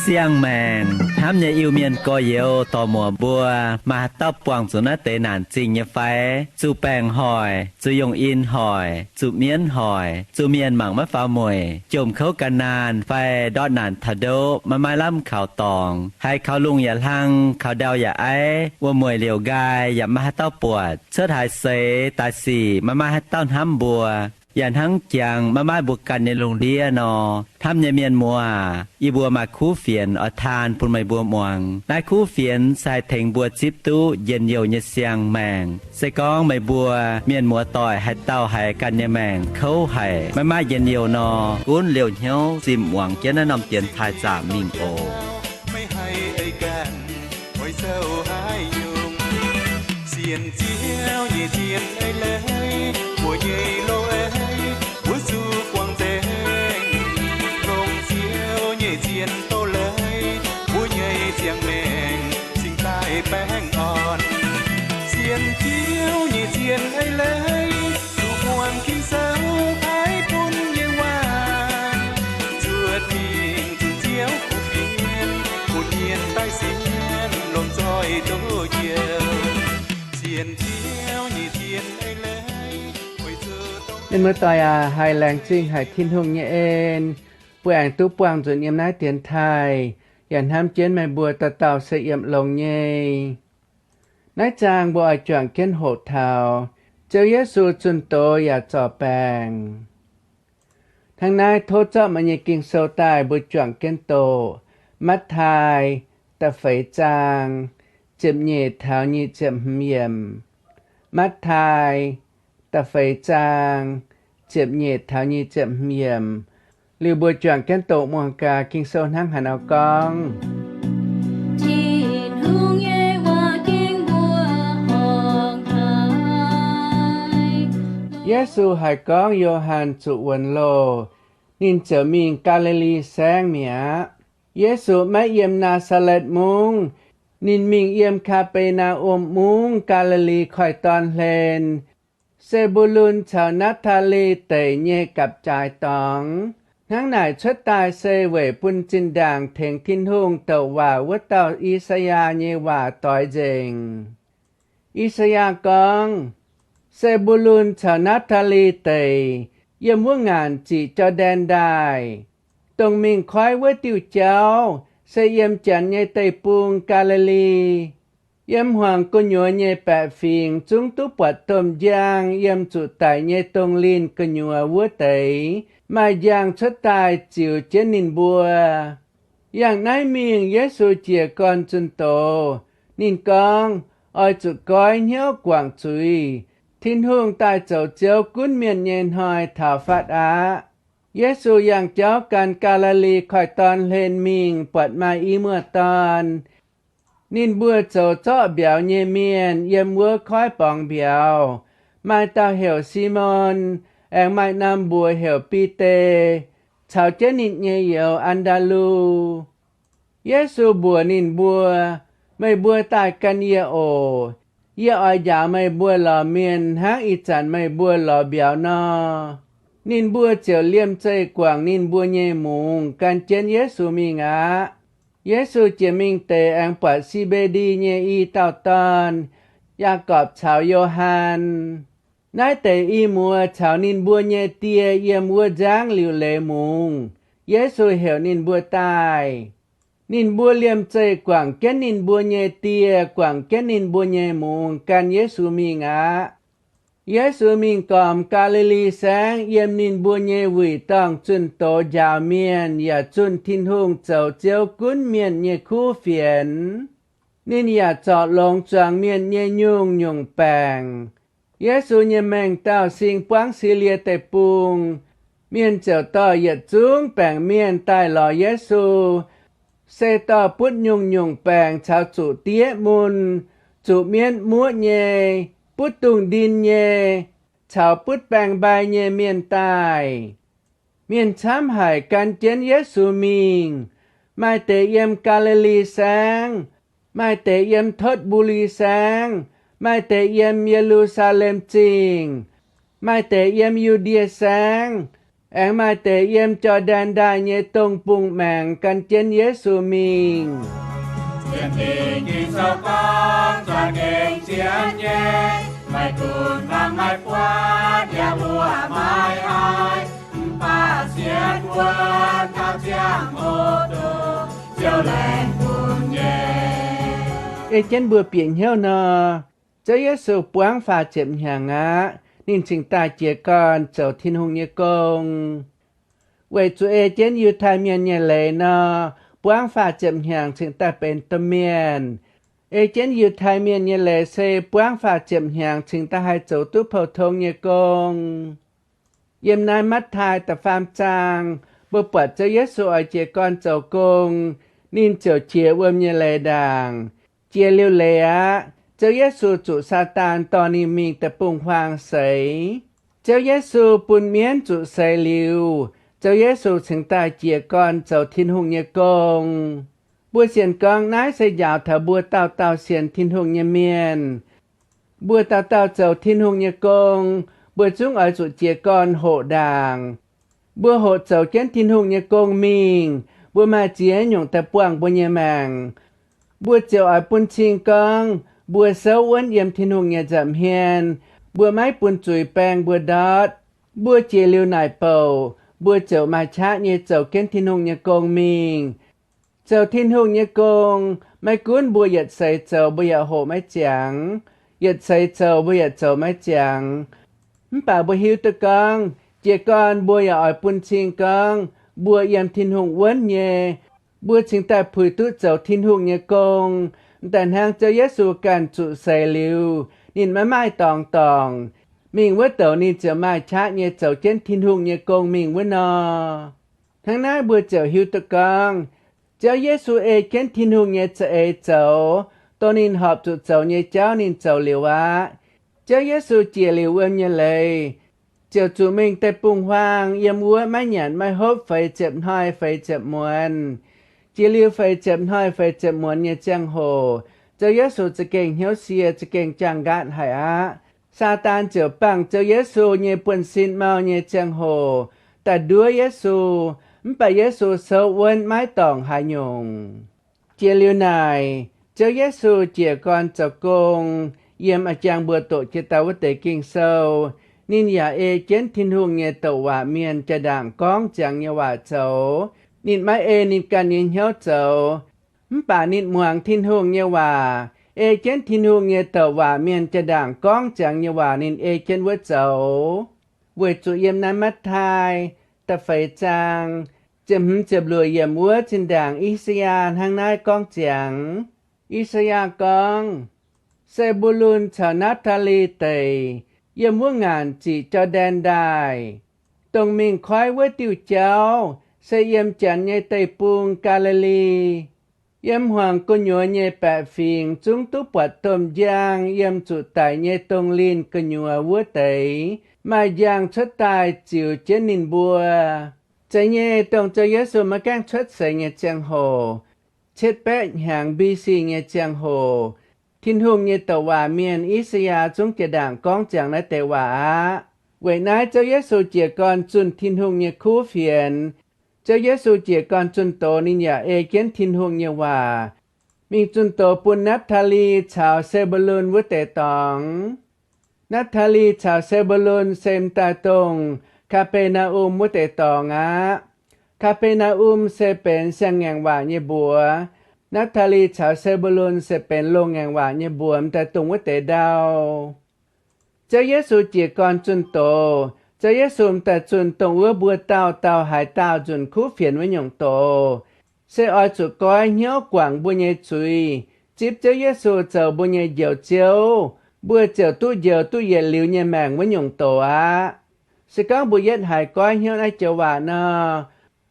Siang mèn, tham nhà yêu miền có yêu tò mùa bùa, mà tóc quảng chủ nó tế nản trình như phái, chú bèng hỏi, chú dùng in hỏi, chú miến hỏi, chú miền mảng mất phá mùi, chùm khấu cả nàn, phai đọt nản thà đô, mà mai lắm khảo tòng, hay khảo lungอย่าlăng, khảo đeoอย่าấy,ว่ามวยเหลียวกายอย่ามาให้เต้าปวดเชิดหายเสตายสี่มาให้เต้าห้ำบัวอย่างทั้งจังมาบุกกันในโรงเรียนนอทำเนี่ยเมียนมัวอีบัวมาคู่เฟียนอทานปุ่นไม่บัวมวงนายคู่เฟียนใส่เถงบัวจิบตู้เย็นเยียวเนเสียงแมงใส่กองไม่บัวเมียนมัวต่อยให้เต้าให้กันเนี่ยแมงเขาให้มาเย็นเยียวนอกุ้นเหลียวเหี้ยวซิมหวังเจ้าแนะนำเตียนทายจ่ามิงโอไม่ให้ไอ้กันไว้เศร้าหายยุงเสียนเจียวเย่เจียนไอ้เลยหัวเย่โลเอ้หัวสู้กวางเตงลงเจียวเย่เจียนโตเลยหัวใหญ่เจียงแมงสิ่งใต้แป้งอ่อนเสียนเจียวเย่เจียนไอ้เลยสู้กวางกินเศร้าหายปุ่นเย่ว่าจวดมิงจุนเจียวคู่เฟียนคู่เนียนใต้เสียนลมจอยโตเยียวเสียนเจียวเย่เจียนไอ้เลยnên mới tòa hai làng trinh hai thiên hùng nhẹ en bùa ảnh tú quang rồi yếm nái tiền thai dàn ham chiến mày bùa tà tàu sẽ yếm lồng nhê nái chàng bùa ai chọn kiến hộ thảo châu Giêsu chun tô ya trò bàng thằng nái thô cho mà nhẹ kinh sâu tài bùa chọn kiến tổ mắt thai ta phải chàng chậm nhẹ thảo nhẹ chậm hiểm mắt thai ta phải chàng chậm nhẹ thảo nhẹ chậm hiểm liều bùa chọn kiến tổ mùa cả kinh sâu hăng hẳn áo con Giêsu hai con Gioan trụ quần lô nín trở mình Galilee sang mía Giêsu mãi yếm Nazareth mung nín mình yếm Capernaum mung Galilee khỏi toàn lên Sebulun chào Naphtali tẩy nhẹ cặp trái tóng tháng này xuất tài xe về bún chinh đàng thèn thiên hùng tàu hòa vứt tàu Isaiah nhẹ hòa tỏi dình Isaiah con Sebulun chào Naphtali tẩy yếm vương ngàn chỉ cho đen đài tông mình khói với tiêu cháu sẽ yếm chẳng nhẹ tây buông Galilee yếm hoàng cô nhua nhẹ bẹ phiền chúng tú bọt tôm giang yếm chủ tài nhẹ tông linh cô nhua vua tẩy mà giang xuất tài chịu chế nín bùa yang nái miệng Giêsu chìa con chân tổ nín con ôi chủ coi nhớ quảng chuối thiên hương tài chầu chiếu cún miền nhện hỏi thảo phát á Giêsu yang cháu can Galilee khỏi tòn lên mình bọt mai y mưa tòn nín bùa chầu chọ béo nhẹ miền yếm vua khói bỏng béo mai tao hiểu Simon anh mai nam bùa hiểu Pite chào chế nín nhẹ hiểu Andalu Giêsu bùa nín bùa mày bùa tại căn ye ổ ye oi giả mày bùa lò miền hát y chản mày bùa lò béo no nín bùa chiều liêm chơi quảng nín bùa nhẹ mùng can chén Giêsu mình á Giêsu chỉ mình tề anh bọt si bê đi nhẹ y tao ton Jacob chào Gioan nái tề y mùa chào nín bùa nhẹ tia yếm vua giáng liu lệ mùng Giêsu hiểu nín bùa tai nín bùa liêm chơi quảng kiến nín bùa nhẹ tia quảng kiến nín bùa nhẹ mùng can Giêsu mình á Giêsu mình còm Galilee sáng yếm nín bùa nhẹ vùi tòng chun tổ giàu miền ya chun thiên hùng chầu chiếu cún miền nhẹ khu phiền nín ya chọt lông choàng miền nhẹ nhung nhung bàng Giêsu nhẹ mèng tao sinh quáng xì lia tề bùng miền chầu to yết chúng bàng miền tai lò Giêsu xe to bút nhung nhung bàng chào chủ tía mùn chủ miền múa nhẹ bút tung đin nhẹ chào bút bàng bài nhẹ miền tai miền chám hải can chén Giêsu mình mai tế yếm Galilee sang, mai tế yếm thốt bù lì sang, mai tế yếm Jerusalem chinh, mai tế yếm Judea sang, anh mai tế yếm cho đàn đại nhé tông bùng mạng căn chân Giêsu mình. Thiên tình kinh sâu con cho kinh chiến nhé, mai cùn vang mai qua nhà vua mai ai, ba xiên quân thao chiang ô tô, chiều lên cùn nhé. Ê chân bữa biển hiếu nọ, cho Giêsu quang phá chậm hàng á, nên chính ta chia con trở thiên hùng như công. Vậy chú ê chân yu thai miền nhà lệ nọ, quang phá chậm hàng chính ta bên tâm miền. Ê chân yu thai miền nhà lệ xe quang phá chậm hàng chính ta hai chỗ tú phổ thông như công. Yếm nai mắt thai ta phàm trang, bố bật cho Giêsu ở chia con trở công, nên trở chia ươm nhà lệ đàng. Chia liêu lệ á, cho Giêsu chủ Satan tỏ ni mình ta bùng hoàng sấy. Cho Giêsu bùn miến chủ sấy liêu, cho Giêsu chính ta chia con trở thiên hùng nhà công. Bùa xiên con nái sẽ dạo thở bùa tao tao xiên thiên hùng nhà miền. Bùa tao tao trở thiên hùng nhà công, bùa chúng ở chủ chia con hộ đàng. Bùa hộ trở chén thiên hùng nhà công mình, bùa mà chia nhung ta buông bùa nhà mạng. Bùa chiều ở bùn chiên con, bùa sâu uốn yếm thiên hùng nhà dặm hiền, bùa máy bùn chùi bèng bùa đót, bùa chia liêu nải bầu, bùa chiều mà chá như chiều kén thiên hùng nhà công mình. Chiều thiên hùng nhà công, máy cuốn bùa yết xây chiều bùa yết hộ máy chẳng, yết xây chiều bùa yết chiều máy chẳng. Bà bùa hiếu tư con, chia con bùa yết ở bùn chiên con, bùa yếm thiên hùng uốn nhé, bùa chính ta phùi tút dấu thiên hùng nhà công, tàn hàng cho Giêsu càn trụ xây liu, nhìn mãi mãi tòng tòng. Mình với tàu nhìn trở mai chát nhé dấu trên thiên hùng nhà công mình với nó. Tháng nay bùa dấu hiếu tự con, cho Giêsu ê kén thiên hùng nhà trở ê dấu, tôi nhìn họp trụ dấu nhà cháu nhìn dấu liu á. Cho Giêsu chia liu ươm nhà lệ, chiều chủ mình tay bùng hoang, yếm úa mãi nhãn mãi hốp phải chậm hoi phải chậm muôn. Chỉ liêu phải chậm muôn như chăng hồ, cho Giêsu chỉ kênh hiếu xìa chỉ kênh chẳng gạn hải á. Satan trở bằng cho Giêsu như buồn xin mau như chăng hồ, ta đua Giêsu, bà Giêsu sâu uốn mái tỏng hải nhung. Chỉ liêu này, cho Giêsu chỉ con cho công, yếm ở chàng bữa tổ chế tao với tế kinh sâu, nên giả ê chén thiên hùng như tổ hòa miền cho đảng con chẳng như hòa châu. Nhìn mãi ê nhìn cần nhìn hiếu châu, bà nhìn muang thiên hùng như hòa, ê chén thiên hùng như tổ hòa miền cho đảng con chẳng như hòa nhìn ê chén với châu. Với chủ yếm nai mắt thai, ta phải chàng, chậm lùi yếm úa trên đảng Isaiah hàng nai con chẳng. Isaiah con, Sebulun cho Naphtali tầy, yếm úa ngàn chỉ cho đen đài. Tông mình khói với tiêu cháu, sẽ yếm chẳng nhé tây buông Galilee. Yếm hoàng cô nhua nhé bạ phiền, chúng tú bọt tôm giang, yếm chủ tài nhé tông linh cô nhua vua tấy, mà giang xuất tài chịu chế nín bùa. Chạy nhé tông cho Giêsu mà càng xuất xảy nhé chàng hồ, chết bét hàng BC nhé chàng hồ. Thiên hùng nhé tàu hòa miền Isaiah chúng kẻ đảng con chẳng là tệ hòa. Vậy nãy cho Giêsu chỉ còn chun thiên hùng nhé khu phiền, cho Giêsu chỉ còn chun tổ nên nhà ê kiến thiên hùng như hòa. Mình chun tổ bùn Naphtali chào Sebulun với tệ tòng. Naphtali chào Sebulun xem ta tông, Capernaum với tệ tòng á. Capernaum sẽเป็นเสียงแงงว่าnhư bùa. Naphtali chào Sebulun sẽเป็นโรงแงงว่าnhư bùaแต่ตรงvới tệ đau. Cho Giêsu chỉ còn chun tổ, cho Giêsu ta chun tông ưa bùa tao hải tao chun khu phiền với nhung tổ. Sẽ ở chủ coi nhớ quảng bùa nhẹ chui, chip cho Giêsu chờ bùa nhẹ dầu chiếu, bùa chờ tu dầu liu nhẹ mạng với nhung tổ á. Sẽ có bùa yết hải coi nhớ ai chờ hòa nọ.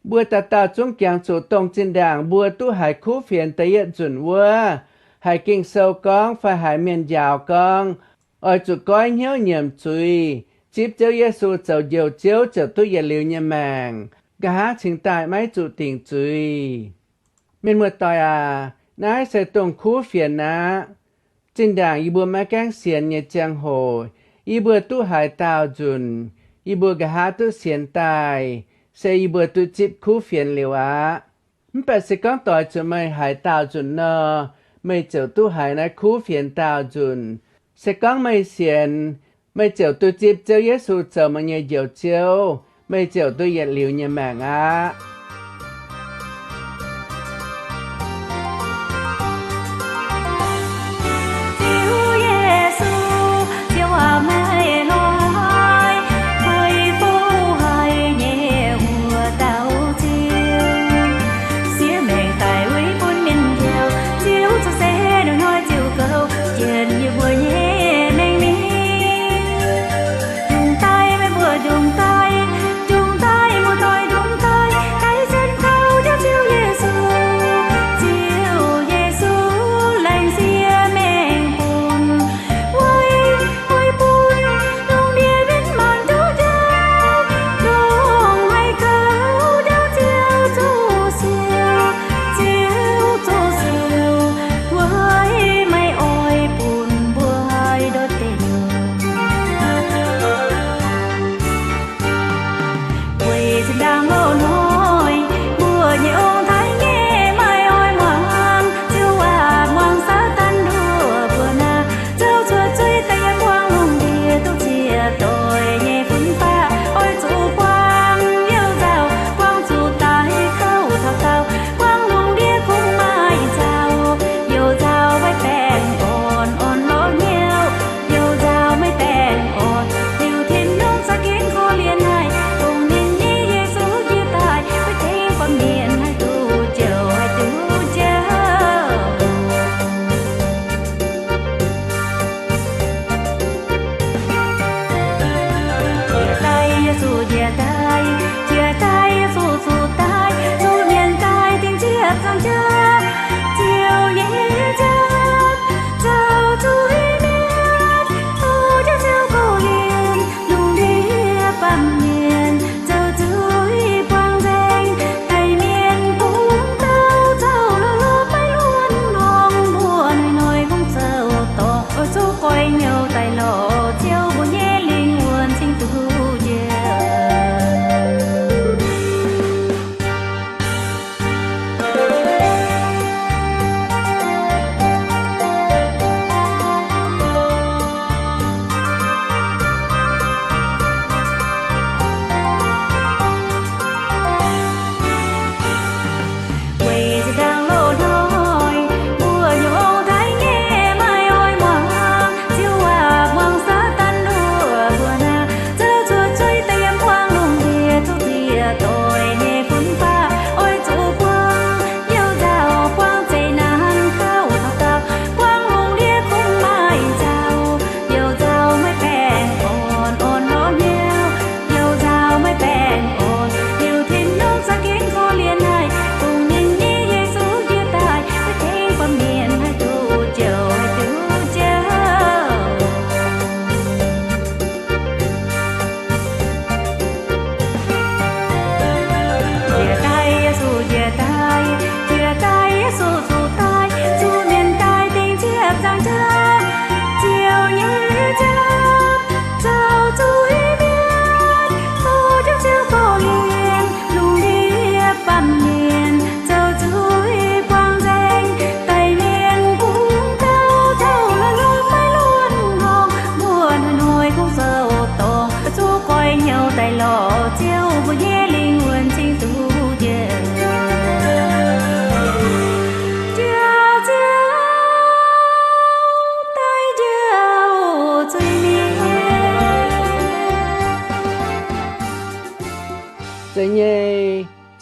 Bùa ta chung kiang chủ tông trên đảng bùa tu hải khu phiền ta yết chun vua. Hải kinh sâu con phải hải miền giàu con. Ở chủ coi nhớ nhầm chui, chip cho Giêsu chờ dầu chiếu chờ tu dầu liu nhẹ mạng. Cả chính tại mấy chủ tình chui. Mình một tòi nái sẽ tông khu phiền chính đảng y bùa mà căng xiên nhẹ chang hồ, y bùa tu hải tào dùn, y bùa gà hát tu xiên tài, sẽ y bùa tu chip khu phiền liều Mình sẽ con tòi cho mày hải tào dùn nơ, mày chịu tu hải nái khu phiền tào dùn, sẽ con mày xiên, mày chịu tu chip cho Giê-xu cho mà nhẹ dịu chiếu, mày chịu tu yết liều nhẹ mạng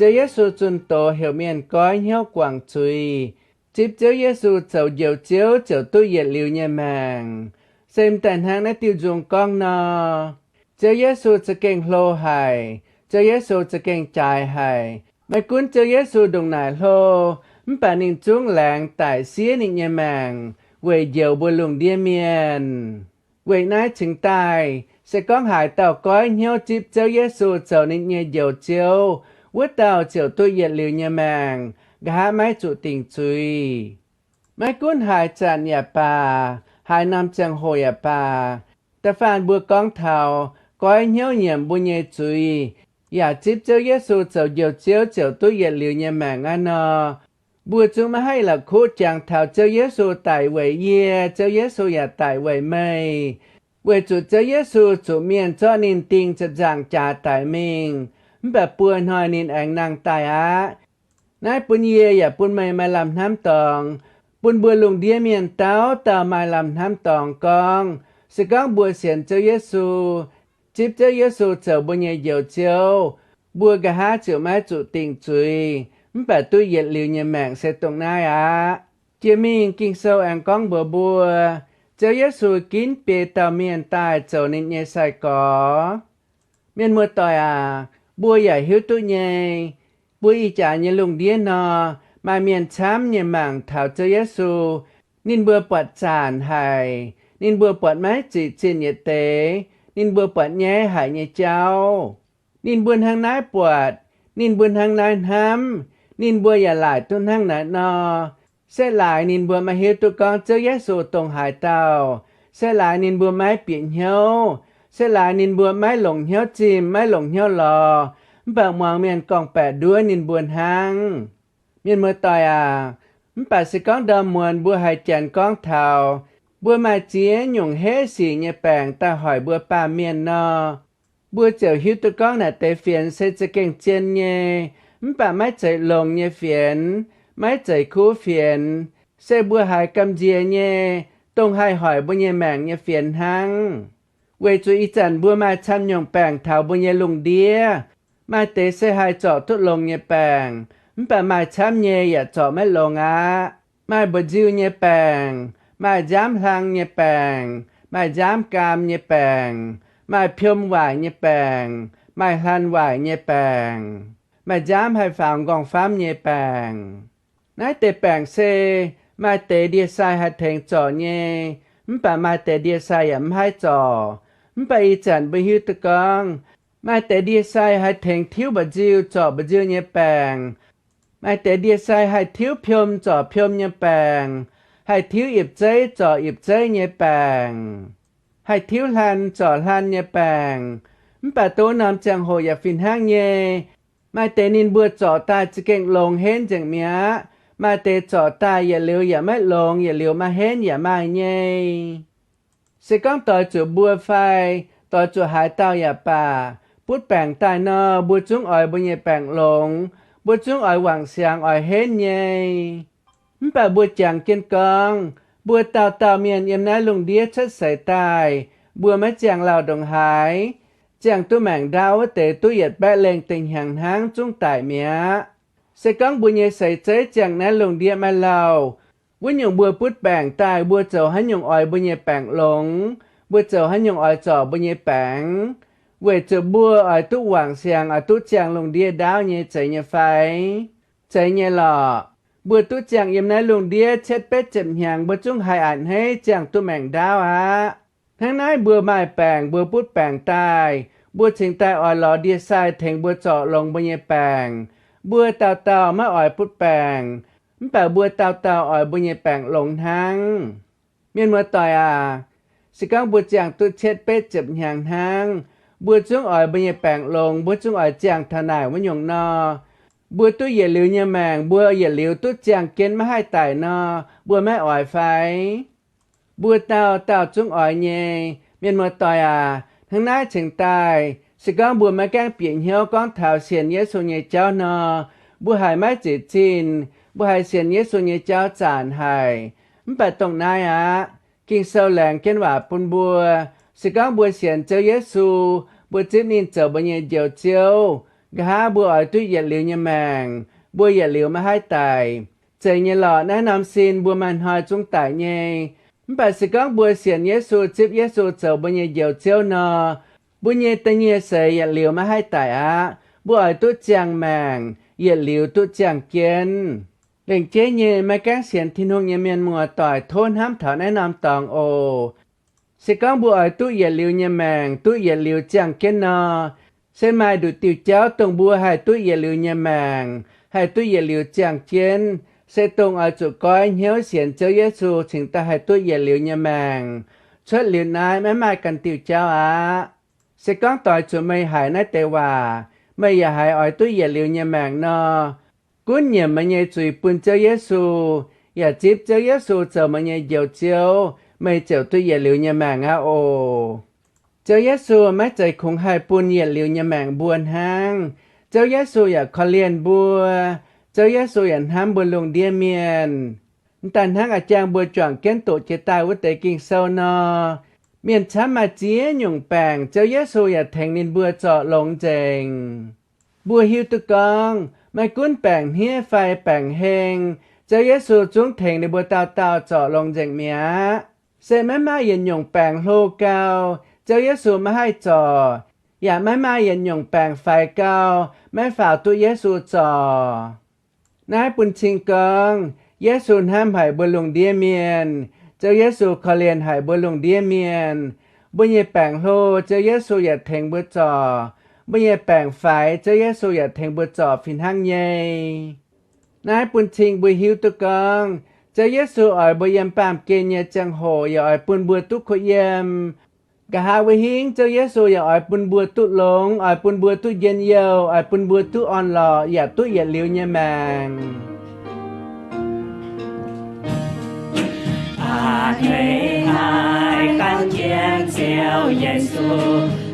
Chúa Giê-xu chun tổ hiểu miền coi hiếu quảng chui. Chip Chúa Giê-xu chầu dầu chiếu chầu tu yết liu nhẹ màng. Xem tàn hàng nét tiêu dùng con nọ. Chúa Giê-xu sẽ kênh lô hài. Chúa Giê-xu sẽ kênh trại hài. Mấy cuốn Chúa Giê-xu đồng nải lô. Bà ninh chung làng tại xía ninh nhẹ màng. Quầy dầu bùa lùng đia miền. Quầy nái chứng tài. Sẽ có hải tàu coi hiếu chip Chúa Giê-xu chầu ninh nhẹ dầu chiếu. Quất tàu chiều tôi yết liu nhẹ màng. gã máy chủ tình chui máy cuốn hai chàn nhà bà hai năm chẳng hồi nhà bà ta phản bùa con thảo coi nhau nhiệm bùa nhẹ chuiอย่าจิบเจ้าเยซูเจ้าเดียวเจ้าเจ้าตัวเย็นเหลียวเนี่ยแมงอันนอบัวจึงมาให้หลักคู่จังเท่าเจ้าเยซูตายไว้เย่เจ้าเยซูอย่าตายไว้ไม่เวจุเจ้าเยซูจุเมียนเจ้านินติงจะจางจ่าตายมิงแบบปวนหอยนินแองนางตายอะนายปุนเย่อย่าปุนไม่มาลำน้ำตองปุนบัวลุงเดียเมียนเต้าตามาลำน้ำตองกองสก้องบัวเสียนเจ้าเยซูจิบเจ้าเยซูเจ้าบุญเยียวเจ้าบัวกะหาเจ้าไม้จุติงจุยมันแบบตู้เย็นเหลียวเนี่ยแมงเสตรงนายอะเจียมิงกิงโซแองก้องบัวเจ้าเยซูกินเปตาเมียนตายเจ้านิเยใส่กอเมียนมัวต่อยอะบัวใหญ่หิวตู้ใหญ่บัวอีจ่าเนี่ยลุงเดียนอมาเมียนช้ำเนี่ยแมงเท่าเจ้าเยซูนินบัวปวดจานให้นินบัวปวดไม้จีจินเนี่ยเตนินบัวปวดแย่หายเนี่ยเจ้านินบัวทางนายปวดนินบัวทางนายห้ำนินบัวอย่าหลายต้นทางไหนนอเส้นหลายนินบัวมาเฮียตุกองเจ้าเยซูตรงหายเต้าเส้นหลายนินบัวไม้เปลี่ยนเหี้ยวเส้นหลายนินบัวไม้หลงเหี้ยวจิมไม้หลงเหี้ยวรอเบิกมองเมียนกองแปดด้วยนินบัวหางเมียนมือต่อยมันปัดสิก้องเดิมมวนบัวหายแจนก้องเท้าบัวมาเจียหยุ่งเฮสีเนี่ยแปงตาหอยบัวป่าเมียนนอบัวเจียวหิวตุก้องน่ะเตเฟียนเซจะเก่งเจียนเนี่ยมันป่าไม่ใจลงเนี่ยเฟียนไม่ใจคู่เฟียนเซบัวหายกำเจียเนี่ยตรงให้หอยบัวเนี่ยแมงเนี่ยเฟียนหังเวจุอีจันบัวมาช้ำหยุ่งแปงเท้าบัวเนี่ยลุงเดียมาเตเซหายเจาะทุลงเนี่ยแปงมันป่ามาช้ำเนี่ยอย่าเจาะไม่ลงมาบจิวเนี่ยแปงมาจ้ำทางเนี่ยแปงมาจ้ำกามเนี่ยแปงมาเพียมไหวเนี่ยแปงมาทันไหวเนี่ยแปงมาจ้ำให้ฝังกองฟ้ามเนี่ยแปงนายเตแปงเซมาเตเดียไซให้แทงจ่อเนี่ยมันป่ามาเตเดียไซอย่าไม่ให้จ่อมันไปอีจันไปหิวตะกองมาเตเดียไซให้แทงทิ้วบจิวจ่อบจิวเนี่ยแปงมาเตเดียไซให้ทิ้วเพียมจ่อเพียมเนี่ยแปงให้ทิ้วอิบใจจ่ออิบใจเนี่ยแปงให้ทิ้วลันจ่อลันเนี่ยแปงมันป่าโตนำจังโหอย่าฟินห้างเนี่ยมาเตนินบัวจ่อตาจะเก่งลงเห็นจังเมียมาเตจ่อตาอย่าเลี้ยวอย่าไม่ลงอย่าเลี้ยวมาเห็นอย่ามาเนี่ยเสก้องต่อจูบัวไฟต่อจูหายเต้าอย่าป่าพูดแปงตายนอบัวจุ้งอ่อยบัวเนี่ยแปงลงบัวจุ้งอ่อยหวังเสียงอ่อยเห็นเนี่ยมันป่าบัวจางเกินกองบัวเต่าเมียนเยี่ยมน้าลุงเดียชัดใส่ตายบัวไม่จางเหล่าดงหายจางตัวแมงดาวเตะตัวเหยียดแบะเลงติงห่างหางจุ้งตายเมียเสก้องบัวเนี่ยใส่ใจจางน้าลุงเดียมาเหล่าวันหยงบัวพุดแปงตายบัวเจ้าหันหยงอ่อยบัวเนี่ยแปงหลงบัวเจ้าหันหยงอ่อยจ่อบัวเนี่ยแปงเวเจ้าบัวอ่อยตุหวังเสียงอ่อยตุจางลุงเดียดาวเนี่ยใจเนี่ยไฟใจเนี่ยหล่อบัวตุจางเยี่ยมนายลุงเดียเช็ดเป็ดเจ็บหางบัวจุ้งหายอ่านให้จางตัวแมงดาวทั้งนายบัวไม้แปงบัวพุดแปงตายบัวเชิงตายอ่อยหล่อเดียทรายแทงบัวเจาะลงบัวเนี่ยแปงบัวเต่ามาอ่อยพุดแปงมันแปลบัวเต่าอ่อยบัวเนี่ยแปงลงทั้งเมียนมัวต่อยสิก้องบัวจางตุเช็ดเป็ดเจ็บหางทั้งบัวจุ้งอ่อยบัวเนี่ยแปงลงบัวจุ้งอ่อยจางทนายวันหยงนอบัวตู้เหยียดเหลียวเนี่ยแมงบัวเหยียดเหลียวตู้จางเกินมาให้ตายนอบัวแม่อ่อยไฟบัวเต่าจุ้งอ่อยเนี่ยเมียนมัวต่อยทั้งนายเชิงตายสิก้องบัวมาแกล้งเปลี่ยนเหี้ยวก้องเท้าเสียนเยซูเนี่ยเจ้านอบัวหายไม้จีจินบัวหายเสียนเยซูเนี่ยเจ้าจานหายมันไปตรงนายกิงเซาแหลงเกินว่าปุ่นบัวสิก้องบัวเสียนเจ้าเยซูบัวจิบนินเจ้าบัวเนี่ยเดียวเจียวกะบัวอ่อยตุ้ยเหยียดเหลียวเนี่ยแมงบัวเหยียดเหลียวมาให้ตายใจเนี่ยหล่อแนะนำซินบัวมันหอยจุงตายเนี่ยมันไปสิก้องบัวเสียนเยซูจิบเยซูเจ้าบัวเนี่ยเดียวเจียวนอบัวเนี่ยตะเนี่ยเสยเหยียดเหลียวมาให้ตายบัวอ่อยตุ้ยจางแมงเหยียดเหลียวตุ้ยจางเกียนเล่งเจ๊เนี่ยมาแกล้งเสียนที่นงเนี่ยเมียนมัวต่อยโทนห้ามถอนแนะนำตองโอสิก้องบัวอ่อยตุ้ยเหยียดเหลียวเนี่ยแมงตุ้ยเหยียดเหลียวจางเกียนนอเส้นไม้ดูติวเจ้าตรงบัวให้ตุ้ยเหยียดเหลียวเนี่ยแมง hai tôi ye liu chàng chiến sẽ tung ở chỗ coi nhớ xiển cho Giêsu chính ta hai tôi ye liu nhà màng xuất liu nai mấy mai cần tiêu cháu á sẽ có tỏi chỗ mày hại nái tệ hòa mày ya hại ở tôi ye liu nhà màng no cuốn nhiệm mà nhảy chùi bún cho Giêsu ya chip cho Giêsu chờ mà nhảy dầu chiếu mày chịu tôi ye liu nhà màng á ô cho Giêsu mấy chạy khung hai bún ye liu nhà màng buồn hang cho Giêsu ya khó liền bùa cho Giêsu ya ham bùa lùng địa miền tàn hang chàng bùa chọn kiến tổ chế tài với tế kinh sâu no miền chám mà chia nhung bàng cho Giêsu ya thành nên bùa trọ lồng chèng bùa hiu tự con mai cuốn bàng hia phai bàng heng cho Giêsu chúng thành nên bùa tao tao trọ lồng chèng mía sẽ mấy mai yên nhung bàng lô cao cho Giêsu mà hai trò ya mấy mai yên nhung bàng phai cao mấy phảo tu Giêsu trò nái bùn trình con Giêsu ham hải bùa lùng địa miền cho Giêsu khó liền hải bùa lùng địa miền bùa nhẹ bàng lô cho Giêsu ya thành bùa trò bùa nhẹ bàng phai cho Giêsu ya thành bùa trò phìn hang nhây nái bùn trình bùa hiu tu con cho Giêsu ở bùa yếm bàm kê nhẹ chẳng hồ ya ở bùn bùa tu khổ yếm cả hai với hiến cho Giêsu ya ở bùn bùa tu lông ở bùn bùa tu dân yêu ở bùn bùa tu on lò ya tu ya liu nhà màng thấy hai căn chiến siêu Giêsu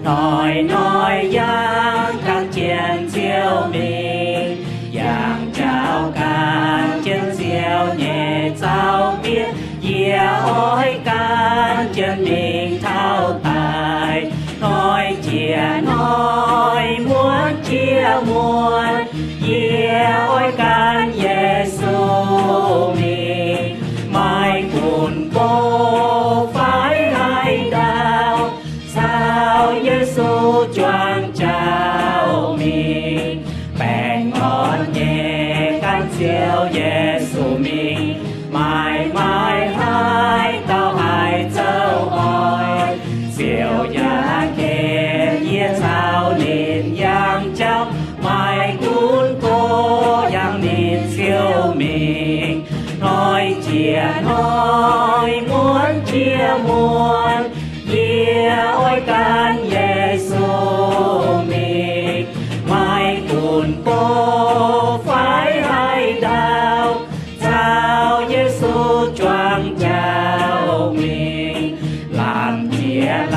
nói giang căn chiến siêu mình giang trao căn chiến siêu nhẹ trao biết dìa ôi căn chiến mình thao tài nói chia nói muốn chia muốn dìa ôi căn Giêsu mình mai cuốn cô phải hai đào sao Giêsu choàng chào mình bèn ngọt nhẹ căn siêu Giêsu mình mãi mãi hai tao hai châu ôi siêu nhà kê nhẹ sao nên giang cháu mai cuốn cô giang nên siêu mình nói chia nói muốn chia muốn chia ôi can Giêsu mình mai cuốn cô phải hai đào sao Giêsu choàng chào mình làm chia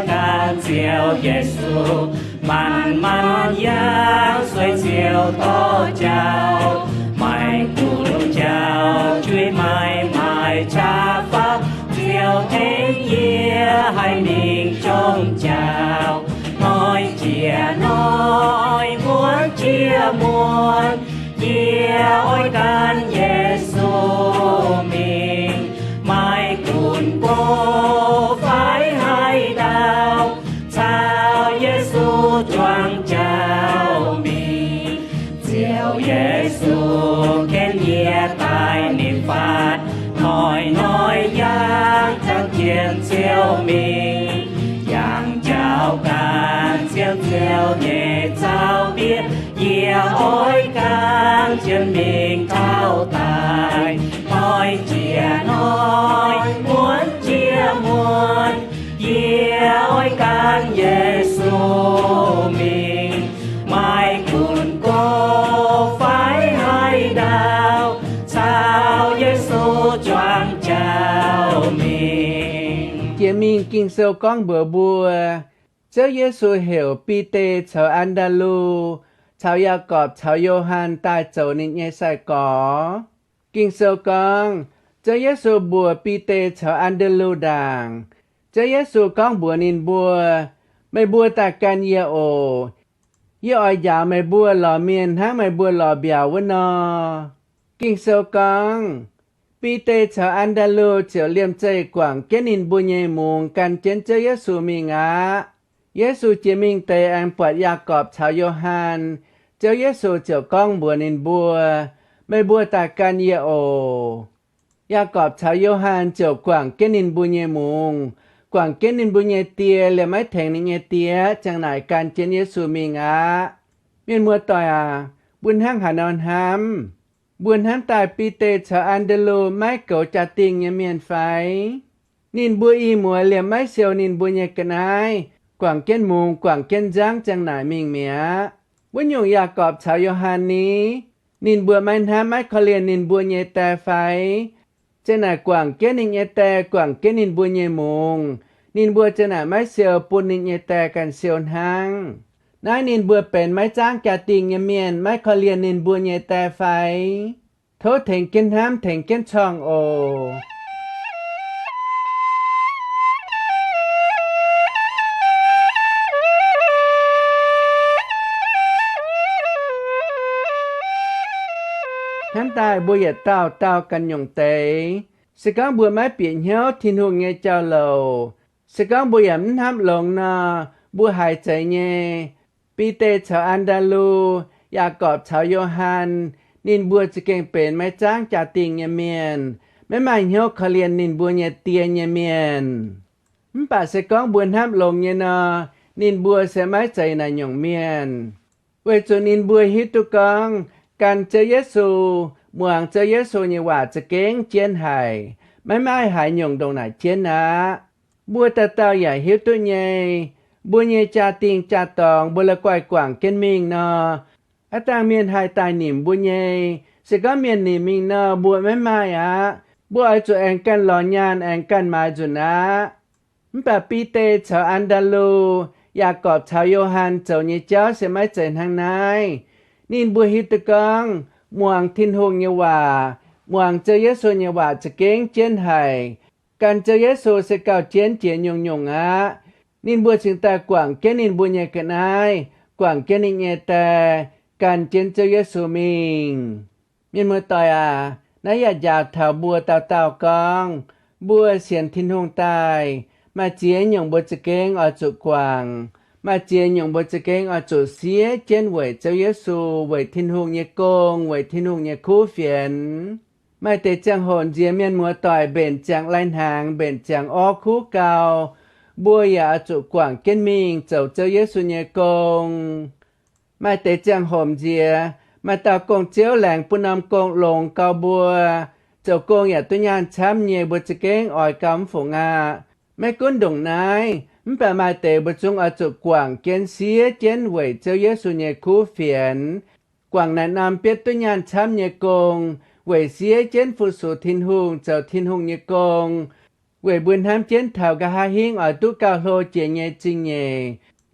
can siêu Giêsu man man giang xoay siêu to chào mai cuốn chào chuối mai mai cha pháp siêu thế kia hai mình trong chào nói chia nói muốn chia muốn chia ôi can Giêsu mình mai cuốn cô phải hai đào sao Giêsu choàng chào mình siêu Giêsu khen nhẹ tài niệm phạt nói giang chẳng chiến siêu mình giang chào can siêu nhẹ sao biết dìa ôi can chiến mình thao tài nói chia nói muốn chia muốn dìa ôi can Giêsu mình mai cuốn cô phải hai đào sao Giêsu choàng chào mình chia mình kinh sâu con bữa bùa cho Giêsu hiểu Pê-tê cháu An-đa-lu cháu Gia-cọp cháu Giô-han tai cháu nên nhé sai có kinh sâu con cho Giêsu bùa Pê-tê cháu An-đa-lu đàng cho Giêsu con bùa nên bùa mày bùa ta can ye ồ ye ỏi giả mày bùa lò miền há mày bùa lò bèo với nó kinh sâu con Pê-tê cháu An-đa-lu chiều liêm chay quảng kết nên bùa nhẹ mùng can chén cho Giêsu mình á Giêsu chỉ mình tê anh bọt Gia-cọp cháu Giô-han cho Giêsu chiều con bùa nên bùa mày bùa ta can ye ồ Gia-cọp cháu Giô-han chiều quảng kết nên bùa nhẹ mùng quảng kết nên bùa nhẹ tia lệ mấy thành nên nhẹ tia chẳng nải can chén Giêsu mình á miền mùa tỏi à buôn hang hà non hám buôn hán tài pi tê chờ an đê lô mái cậu trả tiền nhà miền phái nín bùa y mùa liềm mái siêu nín bùa nhẹ cần ai quảng kiên mùng quảng kiên giang chẳng nải mình mía buôn nhung ya cọp chào Yohan ní nín bùa mái hám mái khó liền nín bùa nhẹ tè phái trên này quảng kiên nín nhẹ tè quảng kiên nín bùa nhẹ mùng nín bùa trên này mái siêu bùn nín nhẹ tè cần siêu hang nái nín bùaเป็นไม้จ้างแกติงยเมียนไม้ขอเลียนนินบัวเยแต่ไฟโทษเถงกินห้ามเถงกินช่องโอท่านตายบัวเหยียดเต้ากันหยงเตยสกังบัวไม้เปลี่ยนเหี้ยวทินห่วงเงเจ้าเหลาสกังบัวหยำน้ำลงนาบัวหายใจเงปีเตชาวอันดาลูยากอบชาวโยฮันนินบัวจะเก่งเป็นไม้จ้างจ่าติงเยเมียนไม่มาเหี่ยวเขาเรียนนินบัวเยเตียเยเมียนป่าเสก้องบัวห้ามลงเยนอนินบัวเสไม้ใจนายหยงเมียนเวจูนินบัวฮิตุกองการเจอเยซูเมืองเจอเยซูเยว่าจะเก่งเจียนหายไม่หายหยงตรงไหนเจียนนะบัวตาเต่าใหญ่ฮิตุเยบัวเยจ่าติงจ่าตองบัวละกวายกว่างเก้นมิงนออาตางเมียนหายตายหนิมบัวเยสก็เมียนหนิมิงนอบัวไม่อะบัวไอจูแองกันหลอนยานแองกันมาจุนะมป่าปีเตชาวอันดาลูอยากกอบชาวโยฮันเจ้าเยเจ้าเสียไม่เจนทางนายนินบัวฮิตกองม่วงทินหงเยว่าม่วงเจอเยซูเยว่าจะเก่งเจียนหายการเจอเยซูเสก่าเจียนยงอะนินบัวจึงตากว่างแกนินบัวเยกันายกว่างแกนินเยแต่การเจียนเจอเยซูมิงมีมือต่อยนายยาวเถาบัวเต่ากองบัวเสียนทินหงตายมาเจียนยงบัวจะเก่งอจุกว่างมาเจียนยงบัวจะเก่งอจุเสียเจียนเวยเจ้าเยซูเวยทินหงเยกงเวยทินหงเยคู่เฟียนไม่แต่จังโหนเจียเมียนมัวต่อยเบนจังไล่หางเบนจังอ้อคู่เก่าบัวอย่าจุกว่างเก้นมิงเจ้าเยซูเยกงไม่แต่จังโหมเจียมาตากงเจียวแหลงปุนำกงลงเกาบัวเจ้ากงอย่าตุญานช้ำเยบัวจะเก้งอ่อยกำฝงไม่ก้นดงนายมแปมาแต่บัวจงอาจุกว่างเกนเสียเจนเวยเจ้าเยซูเยคู่เฟียนกว่างนั้นนำเปียตุญานช้ำเยกงเวยเสียเจนฟุสุทินหงเจ้าทินหงเยกงเวยบุญห้ามเจนเท่ากะหาหิงอ่อยตุกาโลเจเยจิงเย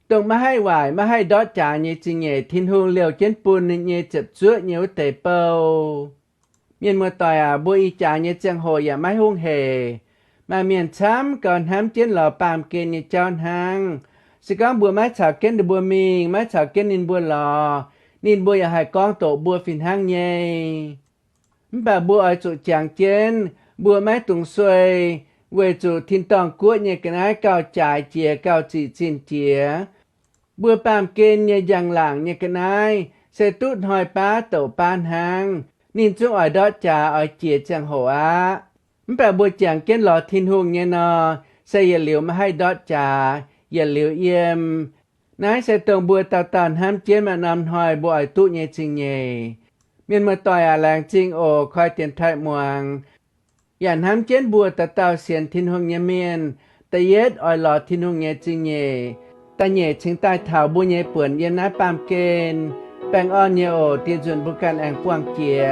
ตรงมาให้ไหวมาให้ดอดจ่าเยจิงเยทินหงเหลียวเจนปูนเยเจ็บชั่วเยวเตเปาเมียนมัวต่อยบัวอีจ่าเยจังโหอย่าไม่หงเหมาเมียนช้ำก่อนห้ามเจนหล่อปามเกณฑ์เยเจ้าหางสก้องบัวไม้ฉากเกณฑ์บัวมิงไม้ฉากเกณฑ์นินบัวหล่อนินบัวอย่าให้กองโตบัวฟินหางเยแบบบัวไอจุจางเจนบัวไม้ตุงซวยเวจูทินตองกัวเยกันให้เก่าจ่ายเจียเก่าจีจินเจียบัวปามเกณฑ์เยยังหลังเยกันให้เสตุดหอยป้าโตปานหางนินจุงอ่อยดอจ่าอ่อยเจียจังหัวแบบบัวจางเกณฑ์หล่อทินหงเยนอใส่อย่าเหลียวมาให้ดอจ่าอย่าเหลียวเยี่ยมนายใส่ตรงบัวตาตานห้ามเจียนมานำหอยบัวไอตุเยจริงเยเมียนมาต่อยแรงจริงโอคอยเตียนไทยมวงอย่าห้ามเจนบัวตาเต่าเสียนทินหงเยเมียนแต่เย็ดอ่อยหลอดทินหงเยจริงเยแต่เยชิงใต้เท้าบัวเยเปื่อนเย็นน้าปามเกณฑ์แปงอ่อนเยโอเตียนจวนบุกันแองปวงเกีย